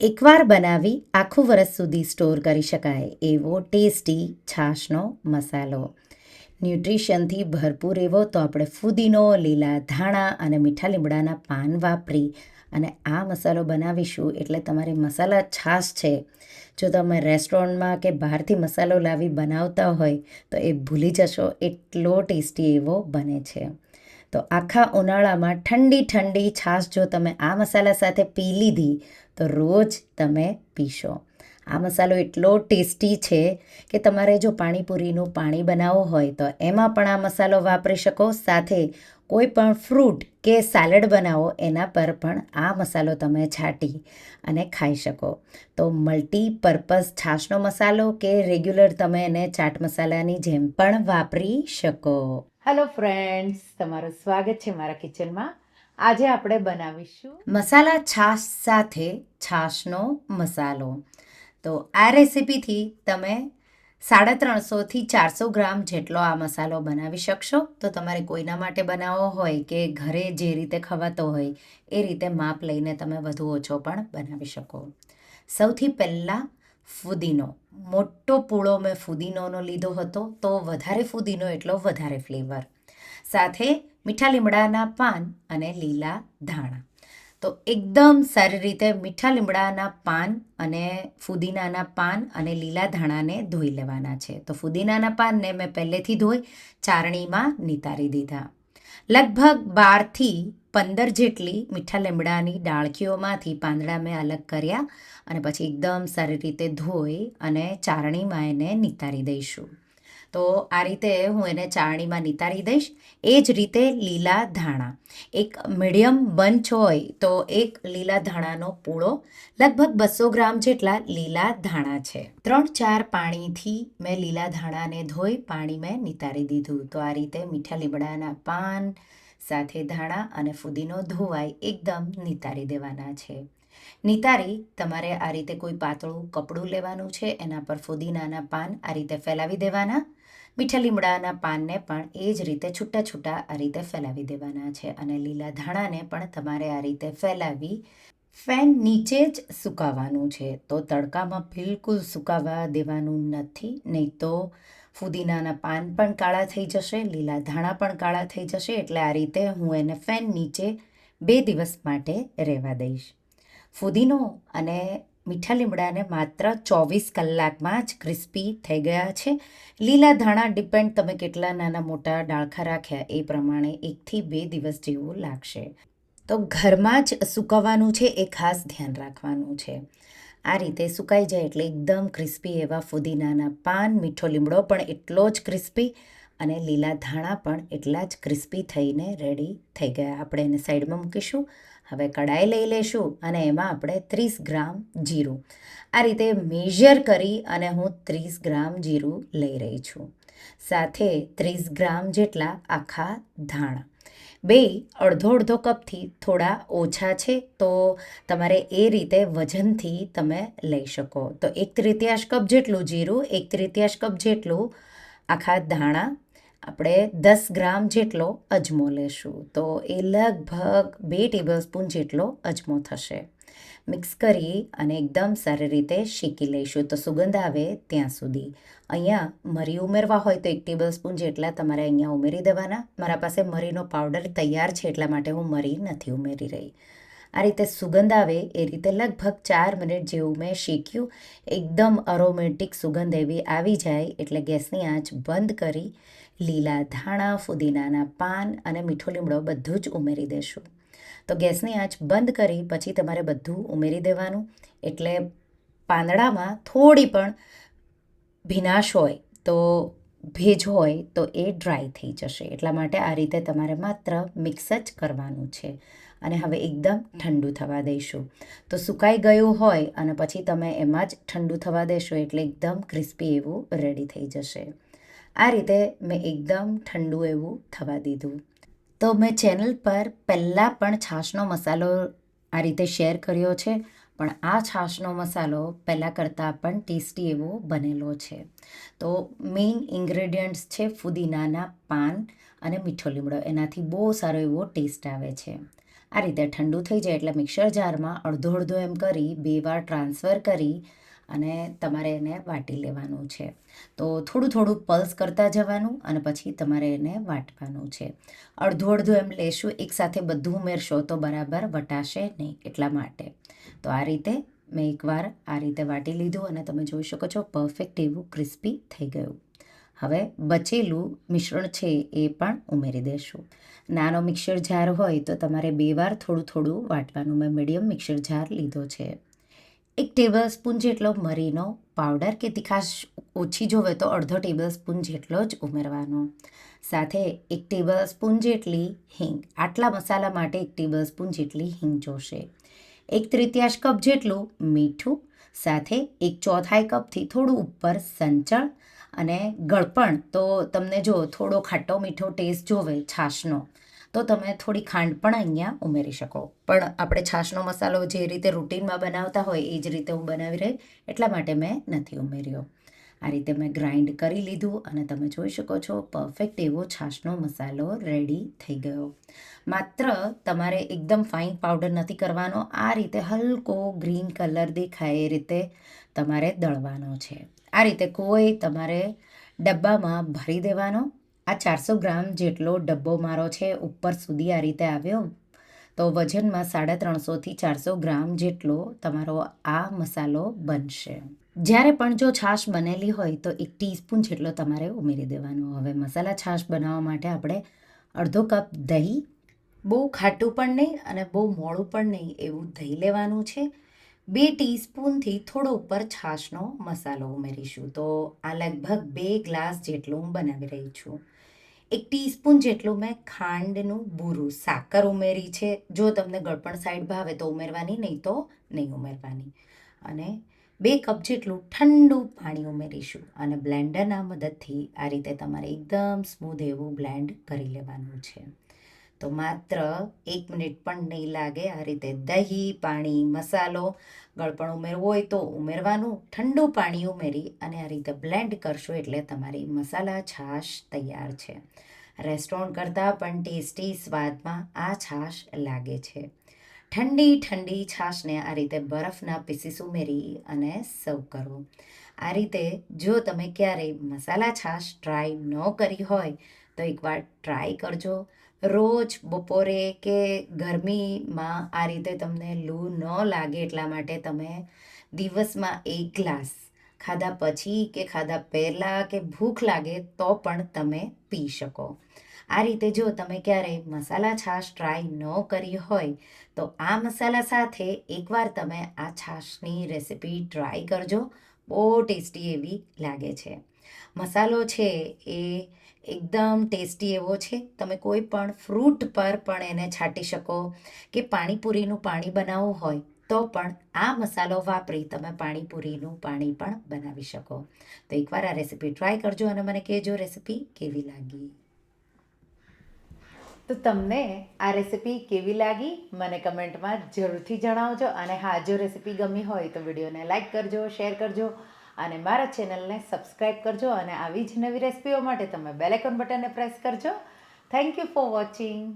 એકવાર બનાવી આખું વરસ સુધી સ્ટોર કરી શકાય એવો ટેસ્ટી છાશનો મસાલો. ન્યુટ્રિશનથી ભરપૂર એવો તો આપણે ફુદીનો, લીલા ધાણા અને મીઠા લીમડાના પાન વાપરી અને આ મસાલો બનાવીશું એટલે તમારી મસાલા છાશ છે. જો તમે રેસ્ટોરન્ટમાં કે બહારથી મસાલો લાવી બનાવતા હોય તો એ ભૂલી જશો, એટલો ટેસ્ટી એવો બને છે. તો આખા ઉનાળામાં ઠંડી ઠંડી છાશ જો તમે આ મસાલા સાથે પી લીધી તો રોજ તમે પીશો. આ મસાલો એટલો ટેસ્ટી છે કે તમારે જો પાણીપુરીનું પાણી બનાવવું હોય તો એમાં પણ આ મસાલો વાપરી શકો. સાથે કોઈ પણ ફ્રૂટ કે સેલેડ બનાવો એના પર પણ આ મસાલો તમે છાંટી અને ખાઈ શકો. તો મલ્ટીપર્પઝ છાશનો મસાલો કે રેગ્યુલર તમે એને ચાટ મસાલાની જેમ પણ વાપરી શકો. હેલો ફ્રેન્ડ્સ, તમારું સ્વાગત છે મારા કિચનમાં. આજે આપણે બનાવીશું મસાલા છાશ સાથે છાશનો મસાલો. તો આ રેસીપીથી તમે 350થી 400 ગ્રામ જેટલો આ મસાલો બનાવી શકશો. તો તમારે કોઈના માટે બનાવવો હોય કે ઘરે જે રીતે ખવાતો હોય એ રીતે માપ લઈને તમે વધુ ઓછો પણ બનાવી શકો. સૌથી પહેલાં ફુદીનો, મોટો પૂળો મેં ફુદીનોનો લીધો હતો, તો વધારે ફુદીનો એટલો વધારે ફ્લેવર. સાથે મીઠા લીમડાના પાન અને લીલા ધાણા. તો એકદમ સારી રીતે મીઠા લીમડાના પાન અને ફુદીનાના પાન અને લીલા ધાણાને ધોઈ લેવાના છે. તો ફુદીનાના પાનને મેં પહેલેથી ધોઈ ચારણીમાં નિતારી દીધા. લગભગ 12થી 15 જેટલી મીઠા લીમડાની ડાળખીઓમાંથી પાંદડા મેં અલગ કર્યા અને પછી એકદમ સારી રીતે ધોઈ અને ચારણીમાં એને નિતારી દઈશું. તો આ રીતે હું એને ચારણીમાં નિતારી દઈશ. એ જ રીતે લીલા ધાણા, એક મીડિયમ બંચ હોય તો એક લીલા ધાણાનો પૂળો, લગભગ 200 ગ્રામ જેટલા લીલા ધાણા છે. 3-4 પાણીથી મેં લીલા ધાણાને ધોઈ પાણી મેં નિતારી દીધું. તો આ રીતે મીઠા લીમડાના પાન સાથે ધાણા અને ફુદીનો ધોવાય એકદમ નિતારી દેવાના છે. નિતારી તમારે આ રીતે કોઈ પાતળું કપડું લેવાનું છે, એના પર ફુદીનાના પાન આ રીતે ફેલાવી દેવાના. મીઠા લીમડાના પાનને પણ એ જ રીતે છૂટા છૂટા આ રીતે ફેલાવી દેવાના છે અને લીલા ધાણાને પણ તમારે આ રીતે ફેલાવી ફેન નીચે જ સુકાવવાનું છે. તો તડકામાં બિલકુલ સુકાવા દેવાનું નથી, નહીં તો ફુદીનાના પાન પણ કાળા થઈ જશે, લીલા ધાણા પણ કાળા થઈ જશે. એટલે આ રીતે હું એને ફેન નીચે 2 દિવસ માટે રહેવા દઈશ. ફુદીનો અને મીઠા લીમડાને માત્ર 24 કલાકમાં જ ક્રિસ્પી થઈ ગયા છે. લીલા ધાણા ડિપેન્ડ તમે કેટલા નાના મોટા ડાળખા રાખ્યા એ પ્રમાણે 1થી 2 દિવસ જેવું લાગશે. તો ઘરમાં જ સુકવવાનું છે, એ ખાસ ધ્યાન રાખવાનું છે. આ રીતે સુકાઈ જાય એટલે એકદમ ક્રિસ્પી એવા ફુદીનાના પાન, મીઠો લીમડો પણ એટલો જ ક્રિસ્પી અને લીલા ધાણા પણ એટલા જ ક્રિસ્પી થઈને રેડી થઈ ગયા. આપણે એને સાઈડમાં મૂકીશું. હવે કડાઈ લઈ લેશું અને એમાં આપણે 30 ગ્રામ જીરું, આ રીતે મેઝર કરી અને હું 30 ગ્રામ જીરું લઈ રહી છું. સાથે 30 ગ્રામ જેટલા આખા ધાણા. બે અડધો કપથી થોડા ઓછા છે, તો તમારે એ રીતે વજનથી તમે લઈ શકો. તો 1/3 કપ જેટલું જીરું, 1/3 કપ જેટલું આખા ધાણા, આપણે 10 ગ્રામ જેટલો અજમો લેશું. તો એ લગભગ 2 ટેબલસ્પૂન જેટલો અજમો થશે. મિક્સ કરી અને એકદમ સારી રીતે શેકી લઈશું તો સુગંધ આવે ત્યાં સુધી. અહીંયા મરી ઉમેરવા હોય તો 1 ટેબલસ્પૂન જેટલા તમારે અહીંયા ઉમેરી દેવાના. મારા પાસે મરીનો પાવડર તૈયાર છે એટલા માટે હું મરી નથી ઉમેરી રહી. આ રીતે સુગંધ આવે એ રીતે લગભગ 4 મિનિટ જેવું મેં શેક્યું. એકદમ અરોમેટિક સુગંધ એવી આવી જાય એટલે ગેસની આંચ બંધ કરી લીલા ધાણા, ફુદીનાના પાન અને મીઠો લીમડો બધું જ ઉમેરી દેશું. તો ગેસની આંચ બંધ કરી પછી તમારે બધું ઉમેરી દેવાનું. એટલે પાંદડામાં થોડી પણ ભીનાશ હોય તો ભેજ હોય તો એ ડ્રાય થઈ જશે. એટલા માટે આ રીતે તમારે માત્ર મિક્સ જ કરવાનું છે. અને હવે એકદમ ઠંડુ થવા દઈશું. તો સુકાઈ ગયું હોય અને પછી તમે એમાં જ ઠંડુ થવા દેશો એટલે એકદમ ક્રિસ્પી એવું રેડી થઈ જશે. આ રીતે મેં એકદમ ઠંડુ એવું થવા દીધું. તો મેં ચેનલ પર પહેલાં પણ છાશનો મસાલો આ રીતે શેર કર્યો છે, પણ આ છાશનો મસાલો પહેલાં કરતાં પણ ટેસ્ટી એવો બનેલો છે. તો મેઇન ઇન્ગ્રેડિયન્ટ્સ છે ફુદીનાના પાન અને મીઠો લીમડો. એનાથી બહુ સારો એવો ટેસ્ટ આવે છે. આ રીતે ઠંડુ થઈ જાય એટલે મિક્સર જારમાં અડધો અડધો એમ કરી 2 વાર ટ્રાન્સફર કરી અને તમારે એને વાટી લેવાનું છે. તો થોડું થોડું પલ્સ કરતા જવાનું અને પછી તમારે એને વાટવાનું છે. અડધું અડધું એમ લેશું, એકસાથે બધું ઉમેરશો તો બરાબર વટાશે નહીં, એટલા માટે. તો આ રીતે મેં એકવાર આ રીતે વાટી લીધું અને તમે જોઈ શકો છો પરફેક્ટ એવું ક્રિસ્પી થઈ ગયું. હવે બચેલું મિશ્રણ છે એ પણ ઉમેરી દેશું. નાનો મિક્સર જાર હોય તો તમારે 2 વાર થોડું થોડું વાટવાનું. મેં મીડિયમ મિક્સર જાર લીધો છે. 1 ટેબલ સ્પૂન જેટલો મરીનો પાવડર કે તીખાશ ઓછી જોવે તો અડધો ટેબલ સ્પૂન જેટલો જ ઉમેરવાનો. સાથે 1 ટેબલ સ્પૂન જેટલી હિંગ. આટલા મસાલા માટે 1 ટેબલ સ્પૂન જેટલી હિંગ જોશે. 1/3 કપ જેટલું મીઠું, સાથે 1/4 કપથી થોડું ઉપર સંચળ અને ગળપણ. તો તમને જો થોડો ખાટો મીઠો ટેસ્ટ જોવે છાશનો તો તમે થોડી ખાંડ પણ અહીંયા ઉમેરી શકો. પણ આપણે છાશનો મસાલો જે રીતે રૂટીનમાં બનાવતા હોય એ જ રીતે હું બનાવી રહી, એટલા માટે મેં નથી ઉમેર્યો. આ રીતે મેં ગ્રાઇન્ડ કરી લીધું અને તમે જોઈ શકો છો પરફેક્ટ એવો છાશનો મસાલો રેડી થઈ ગયો. માત્ર તમારે એકદમ ફાઇન પાવડર નથી કરવાનો, આ રીતે હલકો ગ્રીન કલર દેખાય એ રીતે તમારે દળવાનો છે. આ રીતે કોઈ તમારે ડબ્બામાં ભરી દેવાનો. આ 400 ગ્રામ જેટલો ડબ્બો મારો છે ઉપર સુધી આ રીતે આવ્યો. તો વજનમાં 350થી 400 ગ્રામ જેટલો તમારો આ મસાલો બનશે. જ્યારે પણ જો છાશ બનેલી હોય તો 1 ટીસ્પૂન જેટલો તમારે ઉમેરી દેવાનો. હવે મસાલા છાશ બનાવવા માટે આપણે અડધો કપ દહીં, બહુ ખાટું પણ નહીં અને બહુ મોડું પણ નહીં એવું દહીં લેવાનું છે. 2 ટીસ્પૂનથી થોડો ઉપર છાશનો મસાલો ઉમેરીશું. તો આ લગભગ 2 ગ્લાસ જેટલું હું બનાવી રહી છું. 1 ટીસ્પૂન જેટલું મેં ખાંડનું બૂરું સાકર ઉમેરી છે. જો તમને ગળપણ સાઈડ ભાવે તો ઉમેરવાની, નહીં તો નહીં ઉમેરવાની. અને 2 કપ જેટલું ઠંડુ પાણી ઉમેરીશું અને બ્લેન્ડરના મદદથી આ રીતે તમારે એકદમ સ્મૂધ એવું બ્લેન્ડ કરી લેવાનું છે. તો માત્ર 1 મિનિટ પણ નહીં લાગે. આ રીતે દહીં, પાણી, મસાલો, ગળપણ ઉમેરવું હોય તો ઉમેરવાનું. ઠંડુ પાણી ઉમેરી અને આ રીતે બ્લેન્ડ કરશો એટલે તમારી મસાલા છાશ તૈયાર છે. રેસ્ટોરન્ટ કરતાં પણ ટેસ્ટી સ્વાદમાં આ છાશ લાગે છે. ઠંડી ઠંડી છાશને આ રીતે બરફના પીસીસ ઉમેરી અને સર્વ કરો. આ રીતે જો તમે ક્યારેય મસાલા છાશ ટ્રાય ન કરી હોય તો એકવાર ટ્રાય કરજો. રોજ બપોરે કે ગરમીમાં આ રીતે તમને લૂ ન લાગે એટલા માટે તમે દિવસમાં 1 ગ્લાસ ખાધા પછી કે ખાધા પહેલાં કે ભૂખ લાગે તો પણ તમે પી શકો. આ રીતે જો તમે ક્યારેય મસાલા છાશ ટ્રાય ન કરી હોય તો આ મસાલા સાથે એકવાર તમે આ છાશની રેસિપી ટ્રાય કરજો. બહુ ટેસ્ટી એવી લાગે છે. મસાલો છે એ એકદમ ટેસ્ટી એવો છે. તમે કોઈ પણ ફ્રૂટ પર પણ એને છાંટી શકો કે પાણીપુરીનું પાણી બનાવવું હોય તો પણ આ મસાલો વાપરી તમે પાણીપુરીનું પાણી પણ બનાવી શકો. તો એકવાર આ રેસિપી ટ્રાય કરજો અને મને કહેજો રેસિપી કેવી લાગી. તો તમને આ રેસિપી કેવી લાગી મને કમેન્ટમાં જરૂરથી જણાવજો. અને હા, જો રેસિપી ગમી હોય તો વિડીયોને લાઈક કરજો, શેર કરજો અને મારા ચેનલને સબસ્ક્રાઈબ કરજો. અને આવી જ નવી રેસિપીઓ માટે તમે બેલ આઇકોન બટનને પ્રેસ કરજો. Thank you for watching.